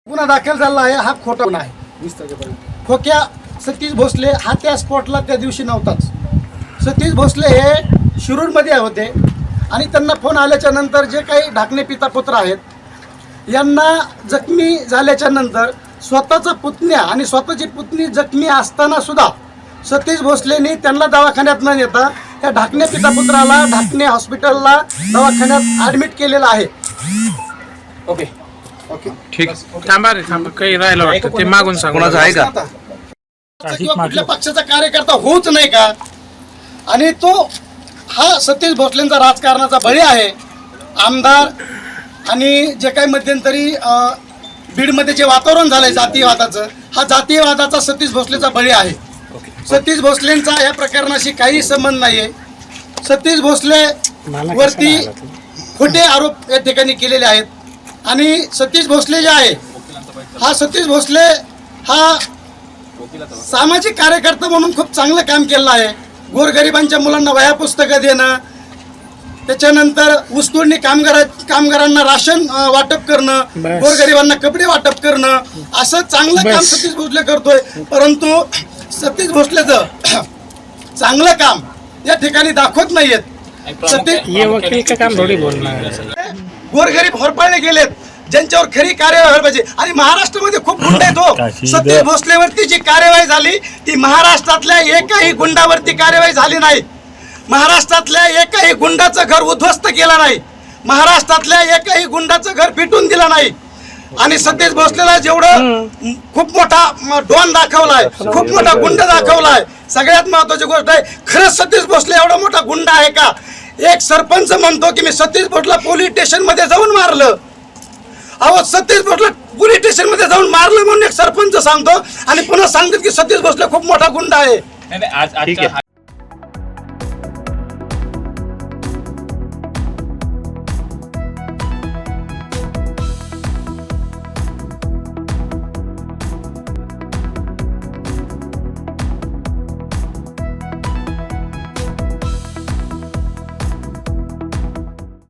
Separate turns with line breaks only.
गुन्हा दाखल झाला आहे हा खोटा गुन्हा आहे। खोक्या सतीश भोसले हा त्या स्पॉटला त्या दिवशी नव्हताच। सतीश भोसले हे शिरूरमध्ये होते आणि त्यांना फोन आल्याच्या नंतर जे काही ढाकणे पिता पुत्र आहेत यांना जखमी झाल्याच्या नंतर स्वतःचा पुतण्या आणि स्वतःची पुतणी जखमी असताना सुद्धा सतीश भोसलेंनी त्यांना दवाखान्यात न नेता त्या ढाकणे पिता पुत्राला ढाकणे हॉस्पिटलला दवाखान्यात ॲडमिट केलेलं आहे। ओके ओके
ठीक थांबा रे थांबा काही राहिलं वाटतं ते मागून सांग कोणाचं आहे का
किंवा कुठल्या पक्षाचा कार्यकर्ता होऊच नाही का। आणि तो हा सतीश भोसलेंचा राजकारणाचा बळी आहे। आमदार आणि जे काही मध्यंतरी बीडमध्ये जे वातावरण झालंय जातीयवादाचं हा जातीयवादाचा सतीश भोसलेचा बळी आहे। सतीश भोसलेंचा या प्रकरणाशी काही संबंध नाहीये। सतीश भोसले वरती खोटे आरोप या ठिकाणी केलेले आहेत आणि सतीश भोसले जे आहे हा सतीश भोसले हा सामाजिक कार्यकर्ता म्हणून खूप चांगलं काम केलं आहे। गोरगरिबांच्या मुलांना वह्या पुस्तकं देणं, त्याच्यानंतर ऊसतोडणी कामगारांना राशन वाटप करणं, गोरगरिबांना कपडे वाटप करणं असं चांगलं काम सतीश भोसले करतोय। परंतु सतीश भोसलेचं चांगलं काम या ठिकाणी दाखवत नाहीयेत। गोरगरीब होरपळले गेलेत ज्यांच्यावर खरी कार्यवाही व्हायला पाहिजे आणि महाराष्ट्रामध्ये खूप गुंड आहेत हो। सतीश भोसलेवरती जी कार्यवाही झाली ती महाराष्ट्रातल्या एकाही गुंडावरती कार्यवाही झाली नाही। महाराष्ट्रातल्या एकाही गुंडाचं घर उद्ध्वस्त केलं नाही। महाराष्ट्रातल्या एकाही गुंडाचं घर पिटून दिलं नाही। आणि सतीश भोसलेला जेवढं खूप मोठा डॉन दाखवलाय, खूप मोठा गुंड दाखवलाय, सगळ्यात महत्वाची गोष्ट आहे खरंच सतीश भोसले एवढा मोठा गुंड आहे का। एक सरपंच म्हणतो की मी सतीश भोसला पोलीस स्टेशन मध्ये जाऊन मारलं। अहो सतीश भोसला पोलीस स्टेशन मध्ये जाऊन मारलं म्हणून एक सरपंच सांगतो आणि पुन्हा सांगतात की सतीश भोसले खूप मोठा गुंड आहे।